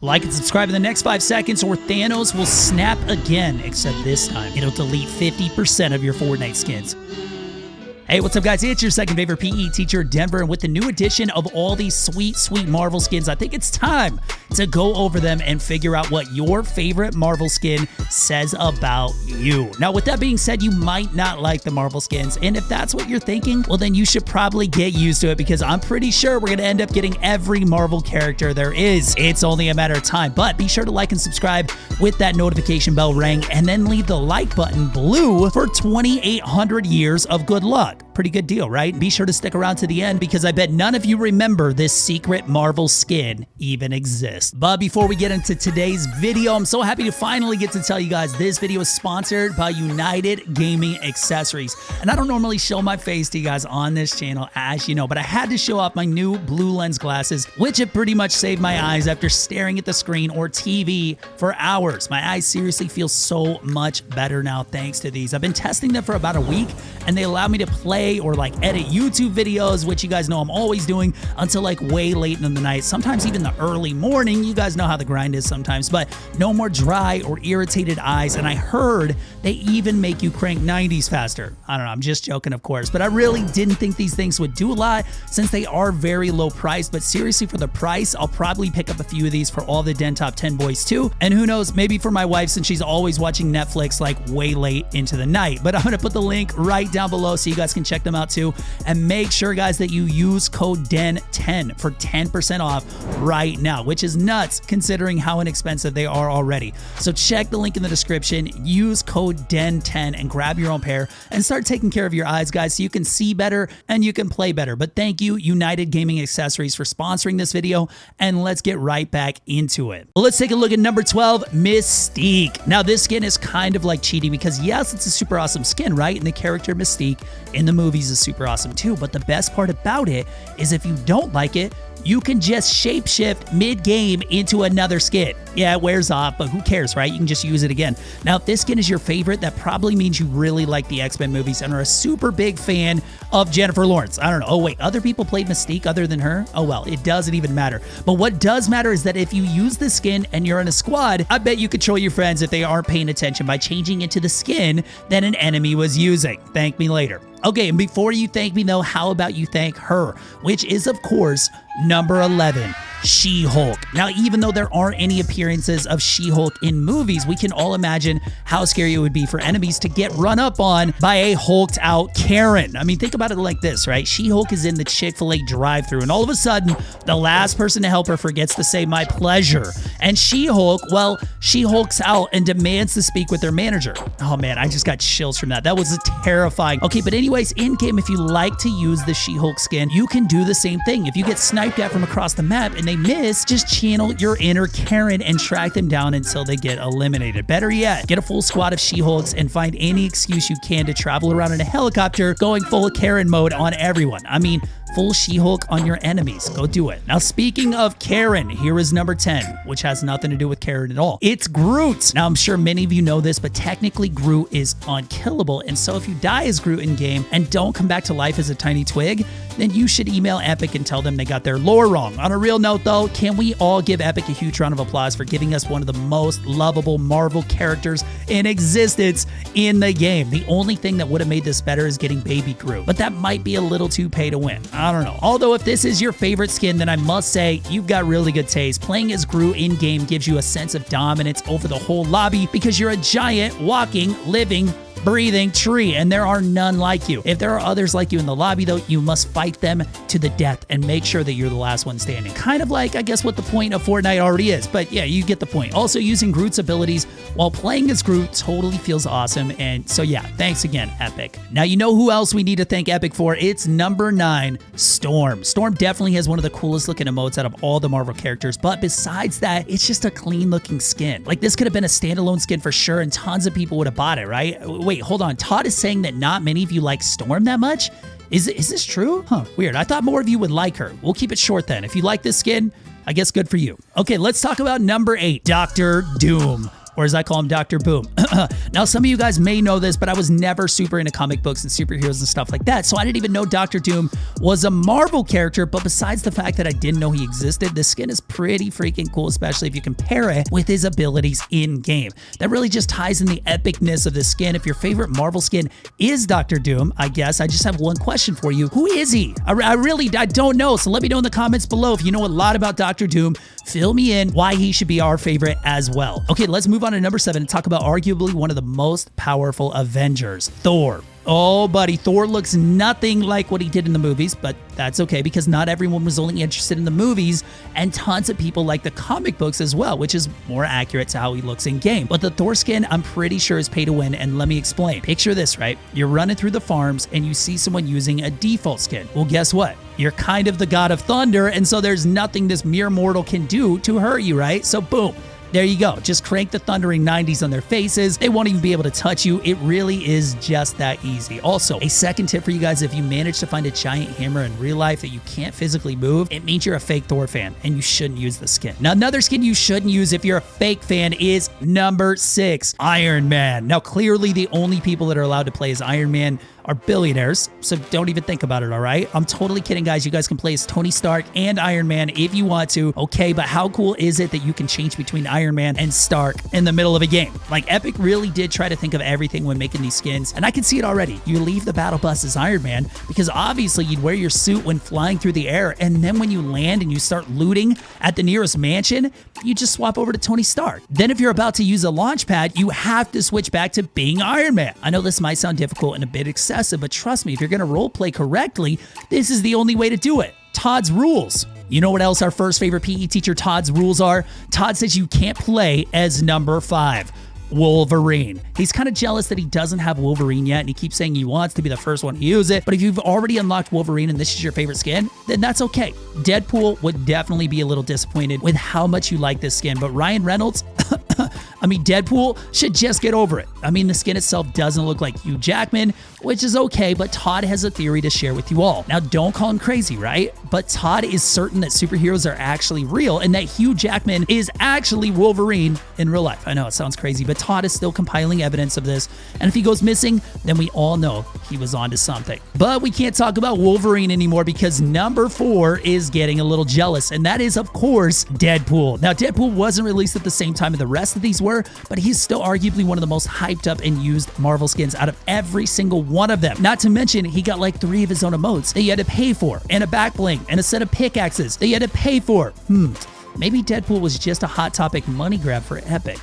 Like and subscribe in the next 5 seconds or Thanos will snap again, except this time it'll delete 50% of your Fortnite skins. Hey, what's up guys? It's your second favorite PE teacher, Denver, and with the new addition of all these sweet Marvel skins, I think it's time to go over them and figure out what your favorite Marvel skin says about you. Now, with that being said, you might not like the Marvel skins, and if that's what you're thinking, well then you should probably get used to it because I'm pretty sure we're gonna end up getting every Marvel character there is. It's only a matter of time, but be sure to like and subscribe with that notification bell ring, and then leave the like button blue for 2,800 years of good luck. Pretty good deal, right? Be sure to stick around to the end because I bet none of you remember this secret Marvel skin even exists. But before we get into today's video, I'm so happy to finally get to tell you guys this video is sponsored by United Gaming Accessories. And I don't normally show my face to you guys on this channel, as you know, but I had to show off my new blue lens glasses, which have pretty much saved my eyes after staring at the screen or TV for hours. My eyes seriously feel so much better now thanks to these. I've been testing them for about a week, and they allow me to play or like edit YouTube videos, which you guys know I'm always doing, until like way late in the night, sometimes even the early morning. You guys know how the grind is sometimes, but no more dry or irritated eyes. And I heard they even make you crank 90s faster. I don't know, I'm just joking, of course, but I really didn't think these things would do a lot since they are very low priced. But seriously, for the price, I'll probably pick up a few of these for all the Den Top 10 boys too. And who knows, maybe for my wife, since she's always watching Netflix like way late into the night. But I'm gonna put the link right down below so you guys can check them out too. And make sure, guys, that you use code DEN10 for 10% off right now, which is nuts considering how inexpensive they are already. So check the link in the description, use code DEN10 and grab your own pair and start taking care of your eyes, guys, so you can see better and you can play better. But thank you, United Gaming Accessories, for sponsoring this video, and let's get right back into it. Well, let's take a look at number 12, Mystique. Now, this skin is kind of like cheating because yes, it's a super awesome skin, right? And the character Mystique in the movies is super awesome too, but the best part about it is if you don't like it, you can just shapeshift mid-game into another skin. Yeah, it wears off, but who cares, right? You can just use it again. Now, if this skin is your favorite, that probably means you really like the X-Men movies and are a super big fan of Jennifer Lawrence. I don't know. Oh, wait, other people played Mystique other than her? Oh, well, it doesn't even matter. But what does matter is that if you use the skin and you're in a squad, I bet you control your friends if they aren't paying attention by changing into the skin that an enemy was using. Thank me later. Okay, and before you thank me though, how about you thank her, which is of course number 11, SheHulk. Now, even though there aren't any appearances of SheHulk in movies, we can all imagine how scary it would be for enemies to get run up on by a hulked out Karen. I mean, think about it like this, right? SheHulk is in the Chick-fil-A drive-thru, and all of a sudden, the last person to help her forgets to say "my pleasure." And SheHulk, well, she hulks out and demands to speak with their manager. Oh man, I just got chills from that. That was terrifying. Okay, but anyways, in-game, if you like to use the SheHulk skin, you can do the same thing. If you get sniped at from across the map and they miss, just channel your inner Karen and track them down until they get eliminated. Better yet, get a full squad of SheHulks and find any excuse you can to travel around in a helicopter going full Karen mode on everyone. I mean, full SheHulk on your enemies. Go do it. Now, speaking of Karen, here is number 10, which has nothing to do with Karen at all. It's Groot. Now, I'm sure many of you know this, but technically Groot is unkillable. And so if you die as Groot in game and don't come back to life as a tiny twig, then you should email Epic and tell them they got their lore wrong. On a real note though, can we all give Epic a huge round of applause for giving us one of the most lovable Marvel characters in existence in the game? The only thing that would have made this better is getting Baby Groot, but that might be a little too pay to win. I don't know. Although if this is your favorite skin, then I must say you've got really good taste. Playing as Groot in-game gives you a sense of dominance over the whole lobby because you're a giant, walking, living, breathing tree, and there are none like you. If there are others like you in the lobby though, you must fight them to the death and make sure that you're the last one standing. Kind of like, I guess, what the point of Fortnite already is, but yeah, you get the point. Also, using Groot's abilities while playing as Groot totally feels awesome, and so yeah, thanks again, Epic. Now, you know who else we need to thank Epic for? It's number 9, Storm. Storm definitely has one of the coolest looking emotes out of all the Marvel characters, but besides that, it's just a clean looking skin. Like, this could have been a standalone skin for sure, and tons of people would have bought it, right? Wait, hold on. Todd is saying that not many of you like Storm that much? Is this true? Huh, weird. I thought more of you would like her. We'll keep it short then. If you like this skin, I guess good for you. Okay, let's talk about number 8, Dr. Doom. or as I call him, Dr. Boom. Now, some of you guys may know this, but I was never super into comic books and superheroes and stuff like that, so I didn't even know Dr. Doom was a Marvel character. But besides the fact that I didn't know he existed, this skin is pretty freaking cool, especially if you compare it with his abilities in-game. That really just ties in the epicness of this skin. If your favorite Marvel skin is Dr. Doom, I guess I just have one question for you. Who is he? I don't know, so let me know in the comments below if you know a lot about Dr. Doom. Fill me in why he should be our favorite as well. Okay, let's move on to number 7 and talk about arguably one of the most powerful Avengers, Thor. Oh, buddy, Thor looks nothing like what he did in the movies, but that's okay because not everyone was only interested in the movies, and tons of people like the comic books as well, which is more accurate to how he looks in game. But the Thor skin, I'm pretty sure, is pay to win, and let me explain. Picture this, right? You're running through the farms and you see someone using a default skin. Well, guess what? You're kind of the god of thunder, and so there's nothing this mere mortal can do to hurt you, right? So boom. There you go. Just crank the thundering 90s on their faces. They won't even be able to touch you. It really is just that easy. Also, a second tip for you guys, if you manage to find a giant hammer in real life that you can't physically move, it means you're a fake Thor fan and you shouldn't use the skin. Now, another skin you shouldn't use if you're a fake fan is number 6, Iron Man. Now, clearly the only people that are allowed to play as Iron Man are billionaires, so don't even think about it, all right? I'm totally kidding, guys. You guys can play as Tony Stark and Iron Man if you want to, okay? But how cool is it that you can change between Iron Man and Stark in the middle of a game? Like, Epic really did try to think of everything when making these skins, and I can see it already. You leave the battle bus as Iron Man because obviously you'd wear your suit when flying through the air, and then when you land and you start looting at the nearest mansion, you just swap over to Tony Stark. Then if you're about to use a launch pad, you have to switch back to being Iron Man. I know this might sound difficult and a bit excessive, but trust me, if you're going to roleplay correctly, this is the only way to do it. Todd's rules. You know what else our first favorite PE teacher Todd's rules are? Todd says you can't play as number 5. Wolverine. He's kind of jealous that he doesn't have Wolverine yet, and he keeps saying he wants to be the first one to use it. But if you've already unlocked Wolverine and this is your favorite skin, then that's okay. Deadpool would definitely be a little disappointed with how much you like this skin, but Ryan Reynolds, Deadpool should just get over it. The skin itself doesn't look like Hugh Jackman, which is okay, but Todd has a theory to share with you all. Now, don't call him crazy, right? But Todd is certain that superheroes are actually real and that Hugh Jackman is actually Wolverine in real life. I know it sounds crazy, but Todd is still compiling evidence of this, and if he goes missing, then we all know he was onto something. But we can't talk about Wolverine anymore because number 4 is getting a little jealous, and that is, of course, Deadpool. Now, Deadpool wasn't released at the same time the rest of these were, but he's still arguably one of the most hyped up and used Marvel skins out of every single one of them. Not to mention, he got like 3 of his own emotes that you had to pay for, and a back bling, and a set of pickaxes that you had to pay for. Maybe Deadpool was just a Hot Topic money grab for Epic.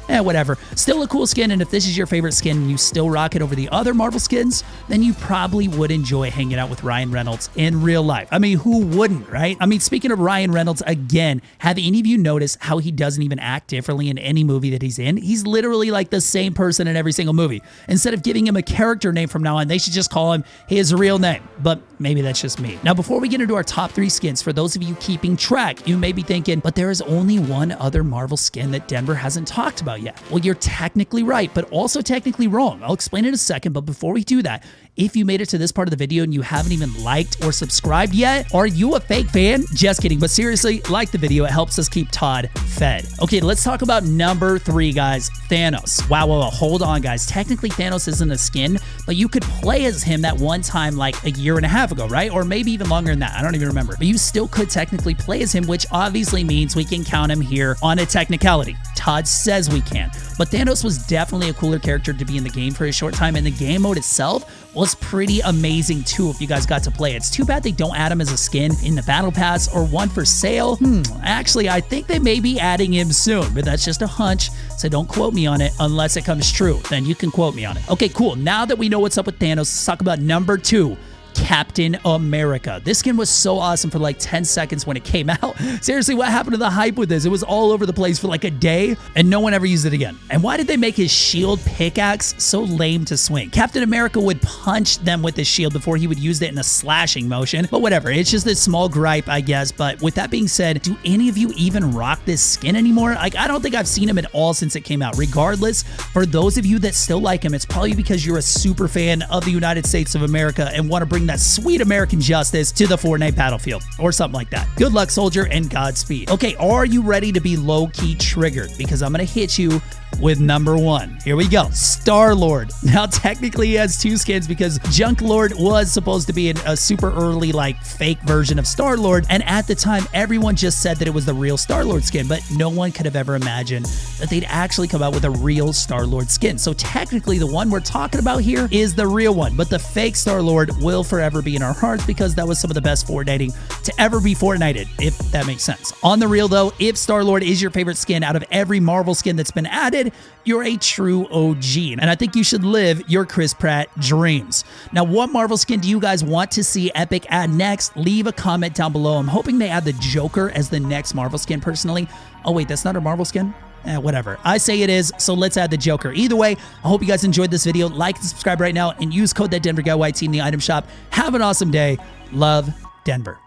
Whatever. Still a cool skin, and if this is your favorite skin and you still rock it over the other Marvel skins, then you probably would enjoy hanging out with Ryan Reynolds in real life. Who wouldn't, right? Speaking of Ryan Reynolds, again, have any of you noticed how he doesn't even act differently in any movie that he's in? He's literally like the same person in every single movie. Instead of giving him a character name from now on, they should just call him his real name. But maybe that's just me. Now, before we get into our top 3 skins, for those of you keeping track, you may be thinking, but there is only one other Marvel skin that Denver hasn't talked about yet. Well, you're technically right, but also technically wrong. I'll explain in a second, but before we do that, if you made it to this part of the video and you haven't even liked or subscribed yet, are you a fake fan? Just kidding, but seriously, like the video. It helps us keep Todd fed. Okay, let's talk about number 3, guys. Thanos. Wow, hold on, guys. Technically, Thanos isn't a skin, but you could play as him that one time like a year and a half ago, right? Or maybe even longer than that. I don't even remember. But you still could technically play as him, which obviously means we can count him here on a technicality. Todd says we can. But Thanos was definitely a cooler character to be in the game for a short time, and the game mode itself was pretty amazing too if you guys got to play. It's too bad they don't add him as a skin in the battle pass or one for sale. Actually, I think they may be adding him soon, but that's just a hunch, so don't quote me on it unless it comes true. Then you can quote me on it. Okay, cool. Now that we know what's up with Thanos, let's talk about number 2. Captain America. This skin was so awesome for like 10 seconds when it came out. Seriously, what happened to the hype with this? It was all over the place for like a day, and no one ever used it again. And why did they make his shield pickaxe so lame to swing? Captain America would punch them with his shield before he would use it in a slashing motion, but whatever. It's just a small gripe, I guess. But with that being said, do any of you even rock this skin anymore? Like, I don't think I've seen him at all since it came out. Regardless, for those of you that still like him, it's probably because you're a super fan of the United States of America and want to bring that sweet American justice to the Fortnite battlefield or something like that. Good luck, soldier, and Godspeed. Okay, are you ready to be low-key triggered? Because I'm going to hit you with number 1. Here we go. Star-Lord. Now, technically, he has 2 skins because Junk Lord was supposed to be a super early, like, fake version of Star-Lord. And at the time, everyone just said that it was the real Star-Lord skin, but no one could have ever imagined that they'd actually come out with a real Star-Lord skin. So technically, the one we're talking about here is the real one, but the fake Star-Lord will forever be in our hearts because that was some of the best Fortniting to ever be Fortnited, if that makes sense. On the real, though, if Star-Lord is your favorite skin out of every Marvel skin that's been added, you're a true OG, and I think you should live your Chris Pratt dreams. Now, what Marvel skin do you guys want to see Epic add next? Leave a comment down below. I'm hoping they add the Joker as the next Marvel skin, personally. Oh, wait, that's not a Marvel skin? Whatever. I say it is, so let's add the Joker. Either way, I hope you guys enjoyed this video. Like and subscribe right now, and use code ThatDenverGuyYT in the item shop. Have an awesome day. Love, Denver.